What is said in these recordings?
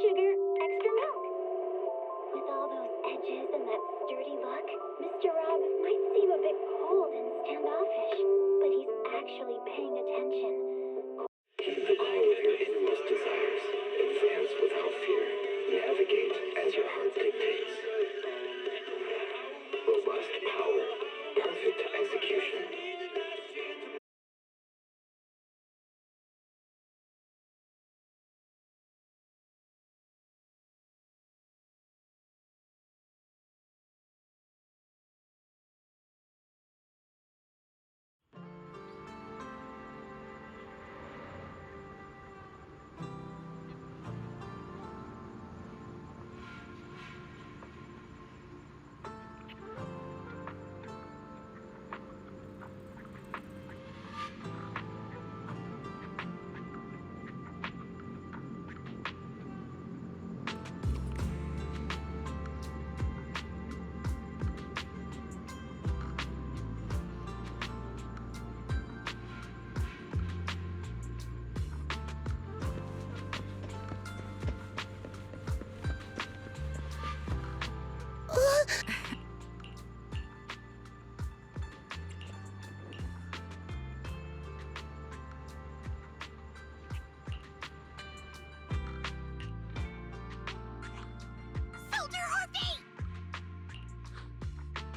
sugar, extra milk. With all those edges and that sturdy look, Mr. Rob might seem a bit cold and standoffish, but he's actually paying attention. The call of your innermost desires. Advance without fear. Navigate as your heart dictates. Robust power. Perfect execution.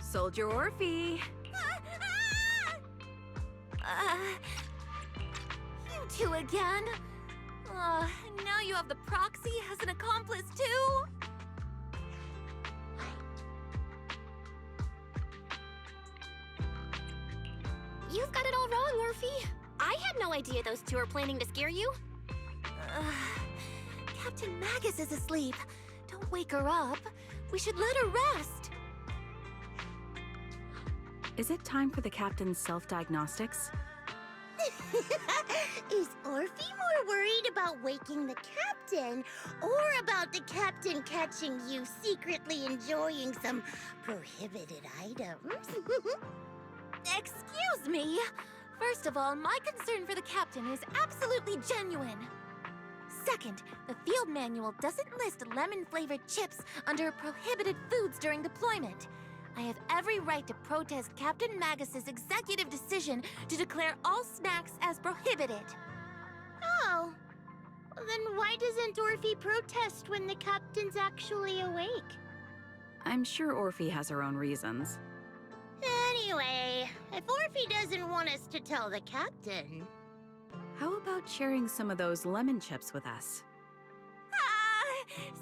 Soldier Orphe! You two again? Now you have the proxy as an accomplice too? You've got it all wrong, Orphe. I had no idea those two were planning to scare you. Captain Magus is asleep. Don't wake her up. We should let her rest. Is it time for the captain's self-diagnostics? Is Orphe more worried about waking the captain, or about the captain catching you secretly enjoying some prohibited items? Excuse me. First of all, my concern for the captain is absolutely genuine. Second, the field manual doesn't list lemon-flavored chips under prohibited foods during deployment. I have every right to protest Captain Magus's executive decision to declare all snacks as prohibited. Oh, then why doesn't Orphe protest when the captain's actually awake? I'm sure Orphe has her own reasons. Anyway, if Orphe doesn't want us to tell the captain... How about sharing some of those lemon chips with us?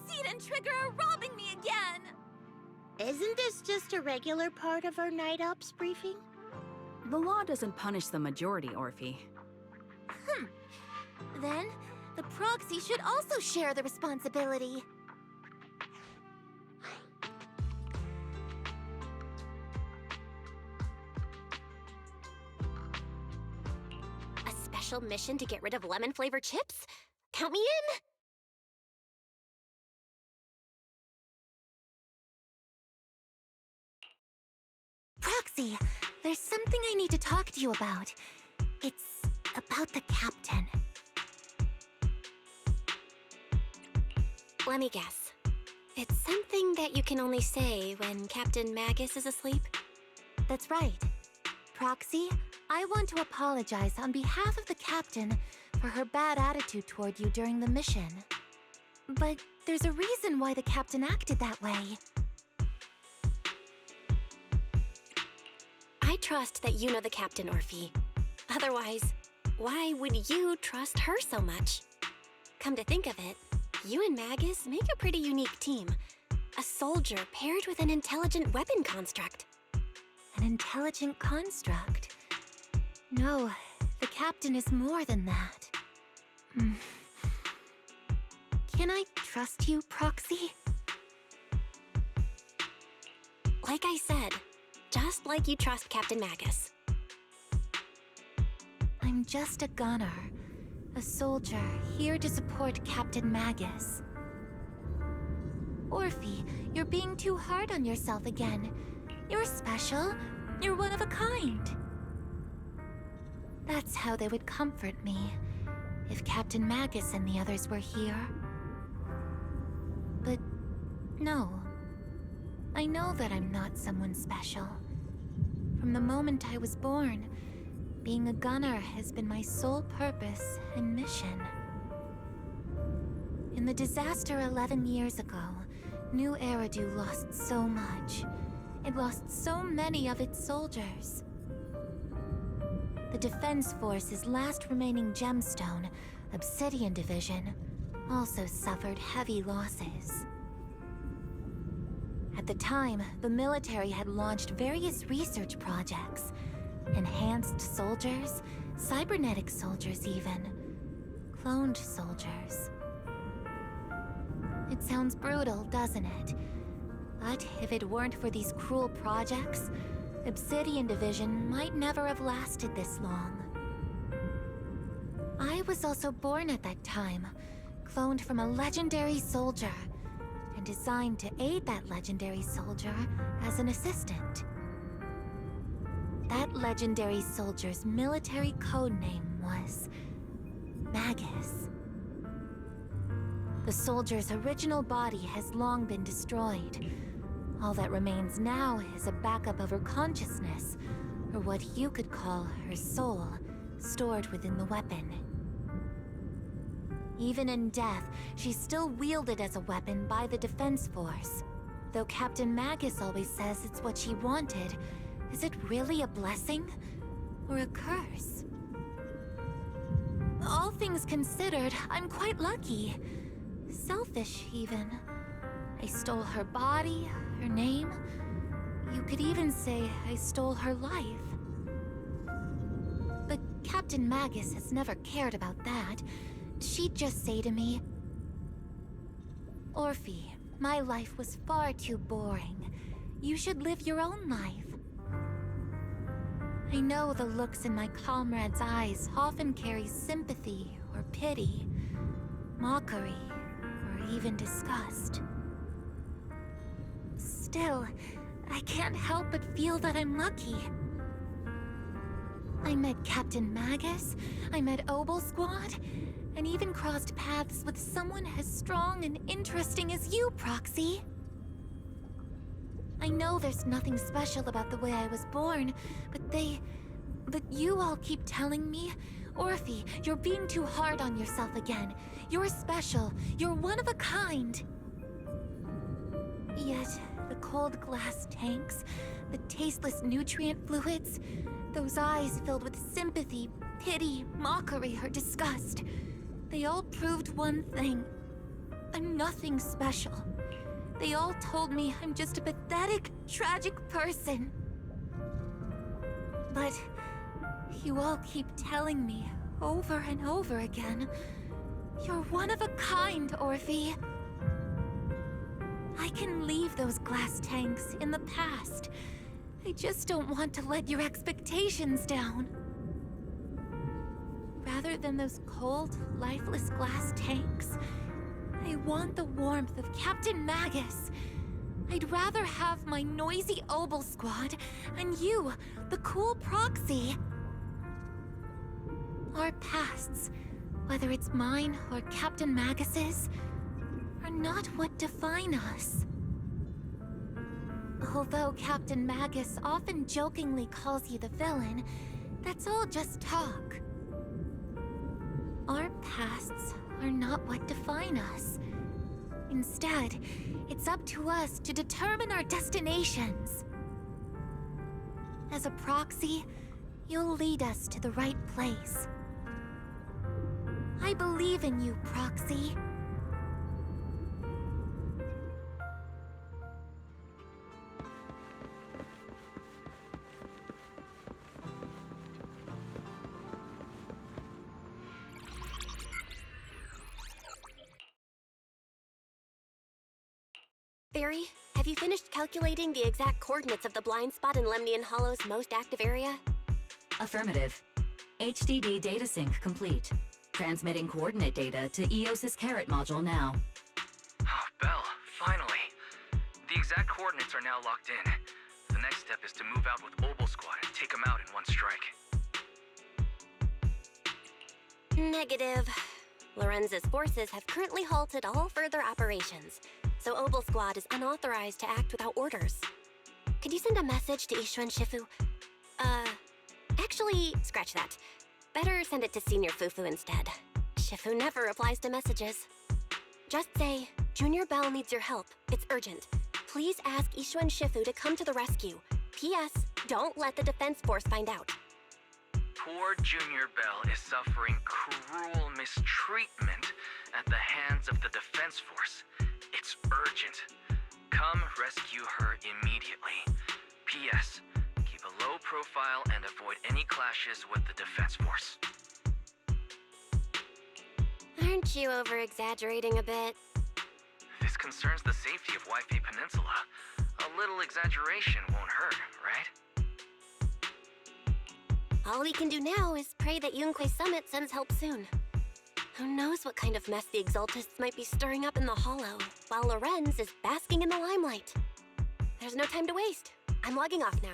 Seed and Trigger are robbing me again! Isn't this just a regular part of our night ops briefing? The law doesn't punish the majority, Orphe. Then, the proxy should also share the responsibility. A special mission to get rid of lemon-flavored chips? Count me in! Proxy, there's something I need to talk to you about. It's about the captain. Let me guess. It's something that you can only say when Captain Magus is asleep? That's right. Proxy, I want to apologize on behalf of the captain for her bad attitude toward you during the mission. But there's a reason why the captain acted that way. I trust that you know the captain, Orphe. Otherwise, why would you trust her so much? Come to think of it, you and Magus make a pretty unique team. A soldier paired with an intelligent weapon construct. An intelligent construct? No, the captain is more than that. Can I trust you, Proxy? Like I said, just like you trust Captain Magus. I'm just a gunner. A soldier, here to support Captain Magus. Orphe, you're being too hard on yourself again. You're special. You're one of a kind. That's how they would comfort me, if Captain Magus and the others were here. But no. I know that I'm not someone special. From the moment I was born, being a gunner has been my sole purpose and mission. In the disaster 11 years ago, New Eridu lost so much. It lost so many of its soldiers. The Defense Force's last remaining gemstone, Obsidian Division, also suffered heavy losses. At the time, the military had launched various research projects. Enhanced soldiers, cybernetic soldiers even. Cloned soldiers. It sounds brutal, doesn't it? But if it weren't for these cruel projects, Obsidian Division might never have lasted this long. I was also born at that time, cloned from a legendary soldier, and designed to aid that legendary soldier as an assistant. That legendary soldier's military code name was Magus. The soldier's original body has long been destroyed. All that remains now is a backup of her consciousness, or what you could call her soul, stored within the weapon. Even in death, she's still wielded as a weapon by the Defense Force. Though Captain Magus always says it's what she wanted, is it really a blessing or a curse? All things considered, I'm quite lucky. Selfish, even. I stole her body, her name. You could even say I stole her life. But Captain Magus has never cared about that. She'd just say to me, "Orphe, my life was far too boring. You should live your own life." I know the looks in my comrade's eyes often carry sympathy or pity, mockery, or even disgust. Still, I can't help but feel that I'm lucky. I met Captain Magus, I met Obel Squad, and even crossed paths with someone as strong and interesting as you, Proxy. I know there's nothing special about the way I was born, but you all keep telling me, "Orphe, you're being too hard on yourself again. You're special. You're one of a kind." Yet, the cold glass tanks, the tasteless nutrient fluids, those eyes filled with sympathy, pity, mockery, or disgust, they all proved one thing. I'm nothing special. They all told me I'm just a pathetic, tragic person. But you all keep telling me over and over again, "You're one of a kind, Orphe." I can leave those glass tanks in the past. I just don't want to let your expectations down. Rather than those cold, lifeless glass tanks, I want the warmth of Captain Magus. I'd rather have my noisy Obel Squad and you, the cool Proxy. Our pasts, whether it's mine or Captain Magus's, are not what define us. Although Captain Magus often jokingly calls you the villain, that's all just talk. Our pasts are not what define us. Instead, it's up to us to determine our destinations. As a Proxy, you'll lead us to the right place. I believe in you, Proxy. Barry, have you finished calculating the exact coordinates of the blind spot in Lemnian Hollow's most active area? Affirmative. HDD data sync complete. Transmitting coordinate data to EOS's Carrot module now. Oh, Belle, finally. The exact coordinates are now locked in. The next step is to move out with Obel Squad and take them out in one strike. Negative. Lorenza's forces have currently halted all further operations. so Obel Squad is unauthorized to act without orders. Could you send a message to Ishu and Shifu? Actually, scratch that. Better send it to Senior Fufu instead. Shifu never replies to messages. Just say, Junior Bell needs your help. It's urgent. Please ask Ishu and Shifu to come to the rescue. P.S. Don't let the Defense Force find out. Poor Junior Bell is suffering cruel mistreatment at the hands of the Defense Force. It's urgent. Come rescue her immediately. P.S. Keep a low profile and avoid any clashes with the Defense Force. Aren't you over-exaggerating a bit? This concerns the safety of Waifei Peninsula. A little exaggeration won't hurt, right? All we can do now is pray that Yunque Summit sends help soon. Who knows what kind of mess the Exaltists might be stirring up in the Hollow, while Lorenz is basking in the limelight. There's no time to waste. I'm logging off now.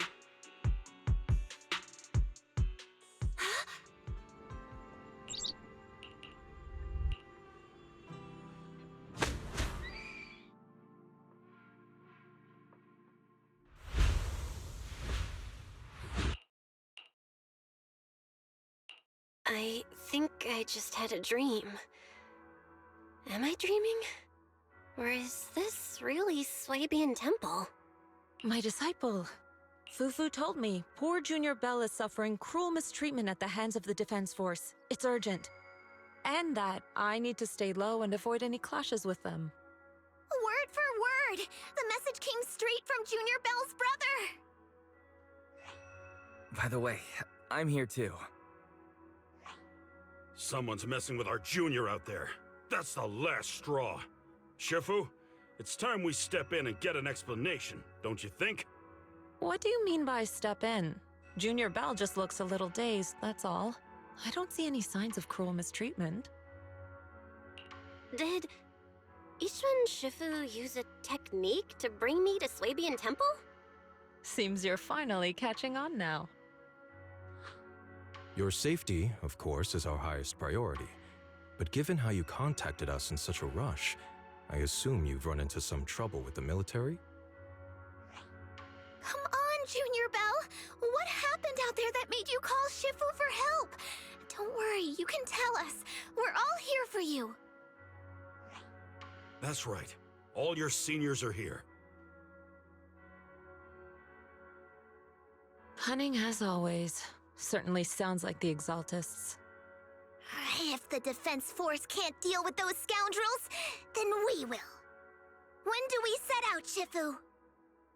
I think I just had a dream. Am I dreaming? Or is this really Swabian Temple? My disciple. Fufu told me poor Junior Bell is suffering cruel mistreatment at the hands of the Defense Force. It's urgent. And that I need to stay low and avoid any clashes with them. Word for word! The message came straight from Junior Bell's brother! By the way, I'm here too. Someone's messing with our junior out there. That's the last straw. Shifu, it's time we step in and get an explanation, don't you think? What do you mean by step in? Junior Bell just looks a little dazed, that's all. I don't see any signs of cruel mistreatment. Did Ishu and Shifu use a technique to bring me to Swabian Temple? Seems you're finally catching on now. Your safety, of course, is our highest priority. But given how you contacted us in such a rush, I assume you've run into some trouble with the military? Come on, Junior Bell! What happened out there that made you call Shifu for help? Don't worry, you can tell us. We're all here for you. That's right. All your seniors are here. Cunning as always. Certainly sounds like the Exaltists. If the Defense Force can't deal with those scoundrels, then we will. When do we set out, Shifu?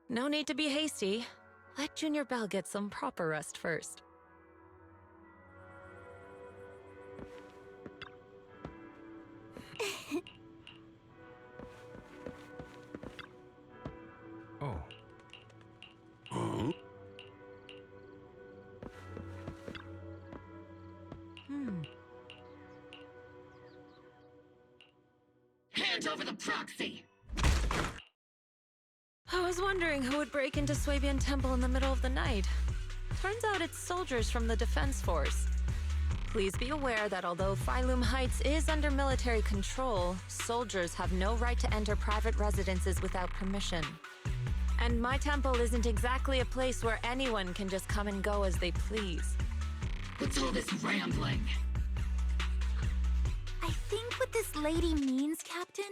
No need to be hasty. Let Junior Bell get some proper rest first. Oh. Huh? Hand over the proxy! I was wondering who would break into Swabian Temple in the middle of the night. Turns out it's soldiers from the Defense Force. Please be aware that although Phylum Heights is under military control, soldiers have no right to enter private residences without permission. And my temple isn't exactly a place where anyone can just come and go as they please. What's all this rambling? I think what this lady means, Captain,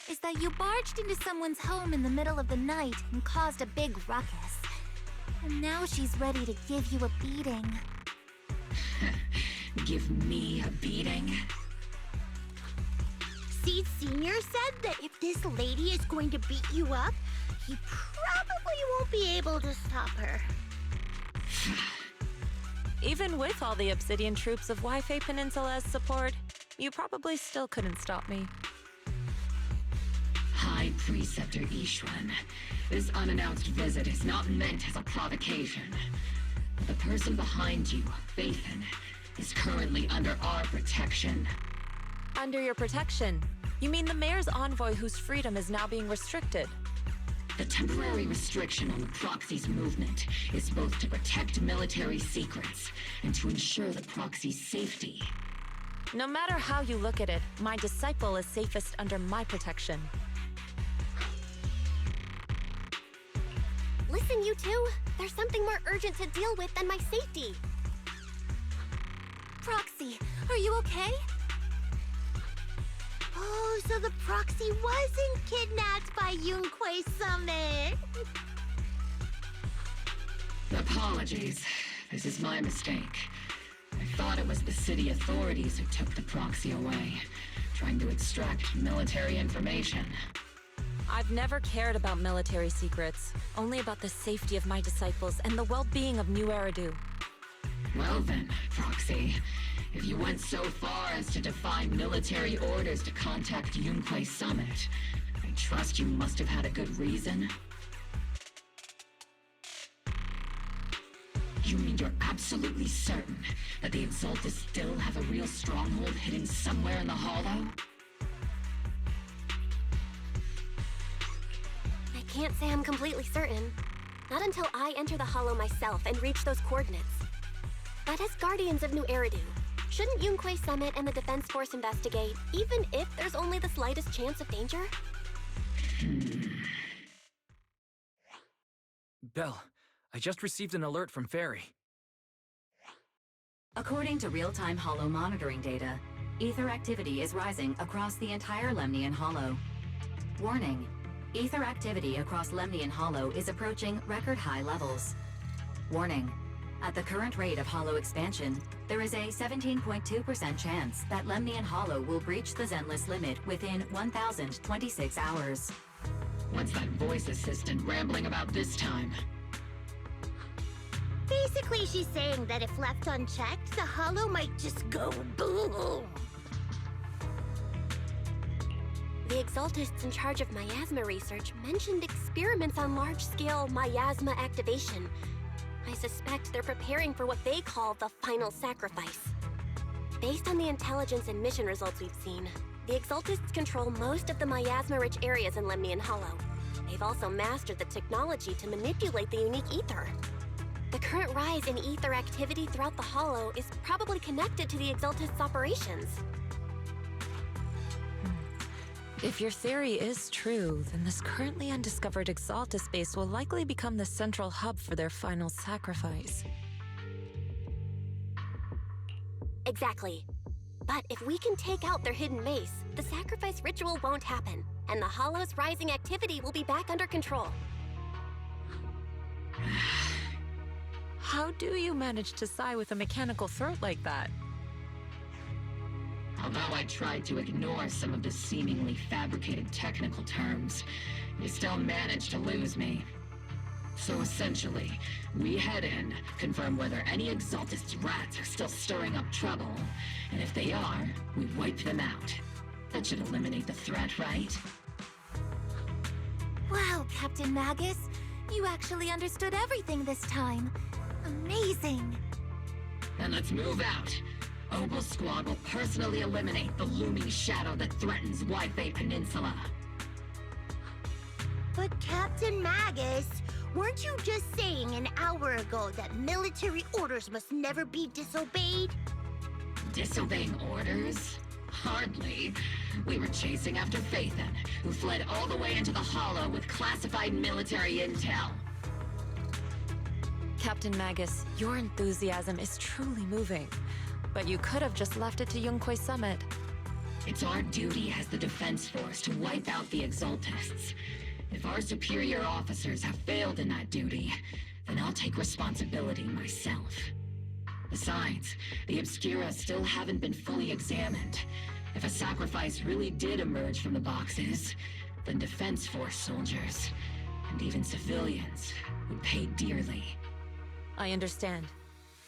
is that you barged into someone's home in the middle of the night and caused a big ruckus. And now she's ready to give you a beating. Give me a beating? Seed Senior said that if this lady is going to beat you up, he probably won't be able to stop her. Even with all the Obsidian troops of Waifei Peninsula as support, you probably still couldn't stop me. High Preceptor Ishwan, this unannounced visit is not meant as a provocation. The person behind you, Phaethon, is currently under our protection. Under your protection? You mean the mayor's envoy whose freedom is now being restricted? The temporary restriction on the Proxy's movement is both to protect military secrets and to ensure the Proxy's safety. No matter how you look at it, my disciple is safest under my protection. Listen, you two. There's something more urgent to deal with than my safety. Proxy, are you okay? Oh, so the Proxy wasn't kidnapped by Yunquei Summit. Apologies. This is my mistake. I thought it was the city authorities who took the Proxy away, trying to extract military information. I've never cared about military secrets, only about the safety of my disciples and the well-being of New Eridu. Well then, Proxy, if you went so far as to defy military orders to contact Yunquei Summit, I trust you must have had a good reason. You mean you're absolutely certain that the Exaltus still have a real stronghold hidden somewhere in the Hollow? I can't say I'm completely certain. Not until I enter the Hollow myself and reach those coordinates. But as Guardians of New Eridu, shouldn't Yunquei Summit and the Defense Force investigate, even if there's only the slightest chance of danger? Belle, I just received an alert from Fairy. According to real-time Hollow monitoring data, ether activity is rising across the entire Lemnian Hollow. Warning: ether activity across Lemnian Hollow is approaching record-high levels. Warning: at the current rate of Hollow expansion, there is a 17.2% chance that Lemnian Hollow will breach the Zenless limit within 1,026 hours. What's that voice assistant rambling about this time? Basically, she's saying that if left unchecked, the Hollow might just go boom. The Exaltists in charge of miasma research mentioned experiments on large-scale miasma activation. I suspect they're preparing for what they call the final sacrifice. Based on the intelligence and mission results we've seen, the Exaltists control most of the miasma-rich areas in Lemnian Hollow. They've also mastered the technology to manipulate the unique ether. The current rise in ether activity throughout the Hollow is probably connected to the Exaltists' operations. If your theory is true, then this currently undiscovered Exaltus base will likely become the central hub for their final sacrifice. Exactly. But if we can take out their hidden base, the sacrifice ritual won't happen, and the Hollow's rising activity will be back under control. How do you manage to sigh with a mechanical throat like that? Although I tried to ignore some of the seemingly fabricated technical terms, you still managed to lose me. So essentially, we head in, confirm whether any Exaltist rats are still stirring up trouble, and if they are, we wipe them out. That should eliminate the threat, right? Wow, Captain Magus. You actually understood everything this time. Amazing. Then let's move out. Obel Squad will personally eliminate the looming shadow that threatens Wi-Fi Peninsula. But Captain Magus, weren't you just saying an hour ago that military orders must never be disobeyed? Disobeying orders? Hardly. We were chasing after Phaethon, who fled all the way into the Hollow with classified military intel. Captain Magus, your enthusiasm is truly moving. But you could have just left it to Yunquei Summit. It's our duty as the Defense Force to wipe out the Exaltists. If our superior officers have failed in that duty, then I'll take responsibility myself. Besides, the Obscura still haven't been fully examined. If a sacrifice really did emerge from the boxes, then Defense Force soldiers, and even civilians, would pay dearly. I understand.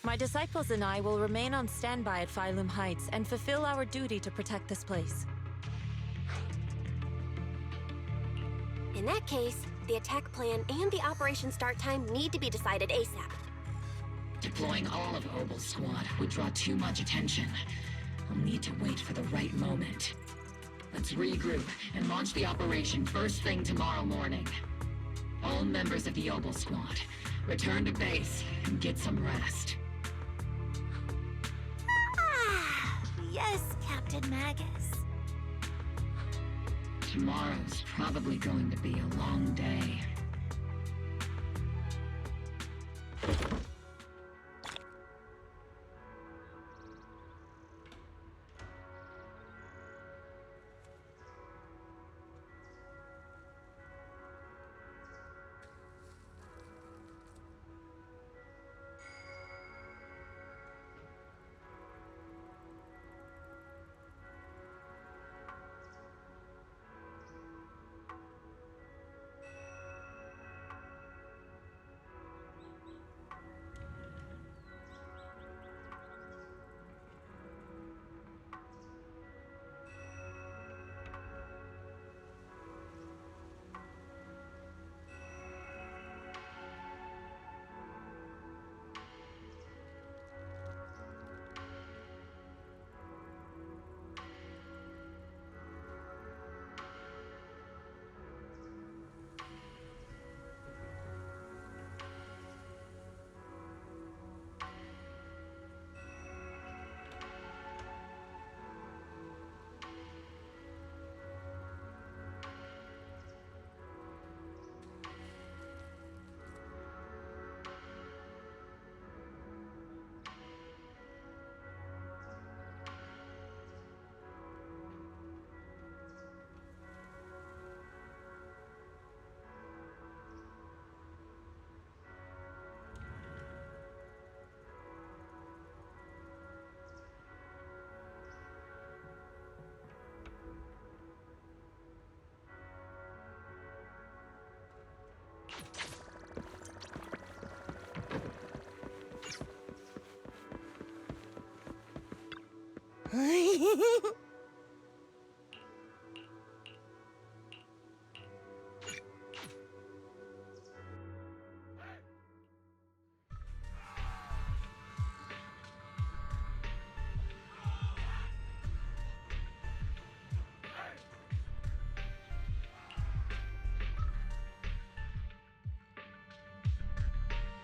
My disciples and I will remain on standby at Phylum Heights and fulfill our duty to protect this place. In that case, the attack plan and the operation start time need to be decided ASAP. Deploying all of Obel Squad would draw too much attention. I'll need to wait for the right moment. Let's regroup and launch the operation first thing tomorrow morning. All members of the Obel Squad, return to base and get some rest. Yes, Captain Magus. Tomorrow's probably going to be a long day.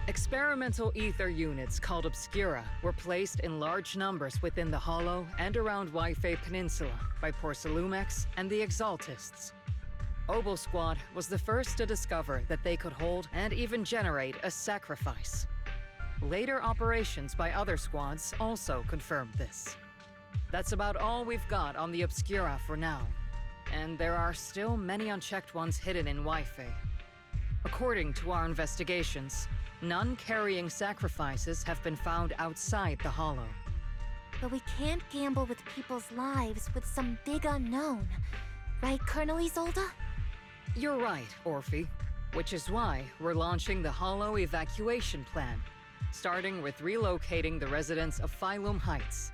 Experimental ether units called Obscura were placed in large numbers within the Hollow and around Waifei Peninsula by Porcelumex and the Exaltists. Obel Squad was the first to discover that they could hold and even generate a sacrifice. Later operations by other squads also confirmed this. That's about all we've got on the Obscura for now, and there are still many unchecked ones hidden in Waifei. According to our investigations, none carrying sacrifices have been found outside the Hollow. But we can't gamble with people's lives with some big unknown. Right, Colonel Isolde? You're right, Orphe. Which is why we're launching the Hollow evacuation plan, starting with relocating the residents of Phylum Heights.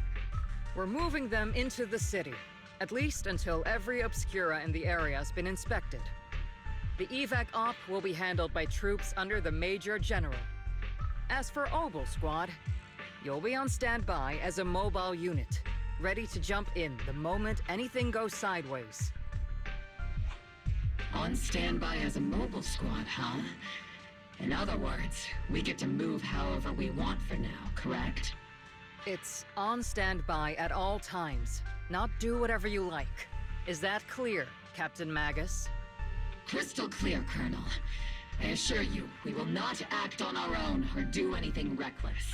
We're moving them into the city, at least until every Obscura in the area has been inspected. The evac op will be handled by troops under the Major General. As for Obel Squad, you'll be on standby as a mobile unit, ready to jump in the moment anything goes sideways. On standby as a mobile squad, huh? In other words, we get to move however we want for now, correct? It's on standby at all times, not do whatever you like. Is that clear, Captain Magus? Crystal clear, Colonel. I assure you, we will not act on our own or do anything reckless.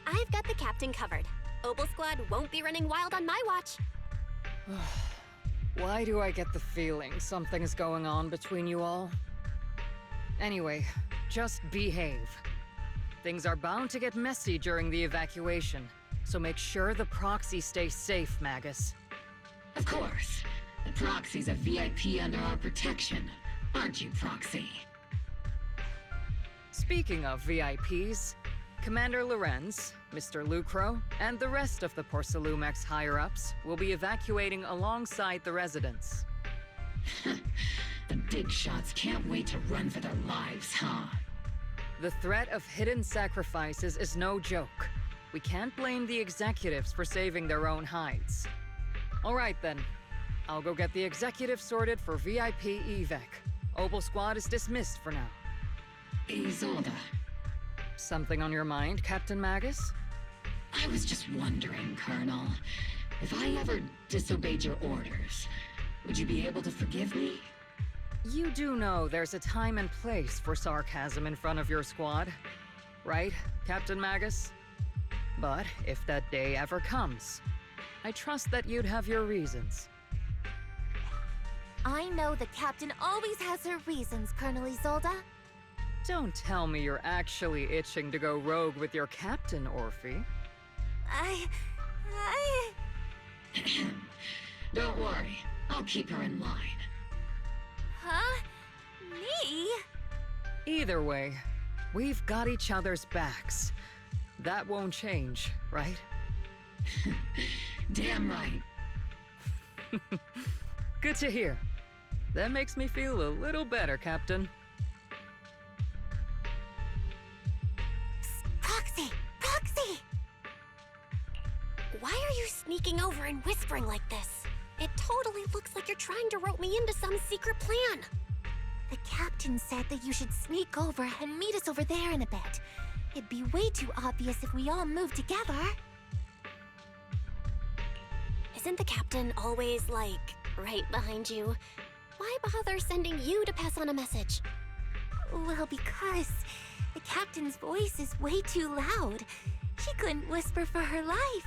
I've got the captain covered. Obel Squad won't be running wild on my watch. Why do I get the feeling something's going on between you all? Anyway, just behave. Things are bound to get messy during the evacuation, so make sure the proxy stays safe, Magus. Of course. The Proxy's a VIP under our protection, aren't you, Proxy? Speaking of VIPs, Commander Lorenz, Mr. Lucro, and the rest of the Porcelumex higher-ups will be evacuating alongside the residents. The big shots can't wait to run for their lives, huh? The threat of hidden sacrifices is no joke. We can't blame the executives for saving their own hides. All right then. I'll go get the executives sorted for VIP evac. Obel Squad is dismissed for now. Isolde. Something on your mind, Captain Magus? I was just wondering, Colonel. If I ever disobeyed your orders, would you be able to forgive me? You do know there's a time and place for sarcasm in front of your squad, right, Captain Magus? But if that day ever comes, I trust that you'd have your reasons. I know the captain always has her reasons, Colonel Isolde. Don't tell me you're actually itching to go rogue with your captain, Orphe. Don't worry, I'll keep her in line. Huh? Me? Either way, we've got each other's backs. That won't change, right? Damn right. Good to hear. That makes me feel a little better, Captain. Proxy! Proxy! Why are you sneaking over and whispering like this? It totally looks like you're trying to rope me into some secret plan. The captain said that you should sneak over and meet us over there in a bit. It'd be way too obvious if we all moved together. Isn't the captain always, like, right behind you? Why bother sending you to pass on a message? Well, because the captain's voice is way too loud. She couldn't whisper for her life.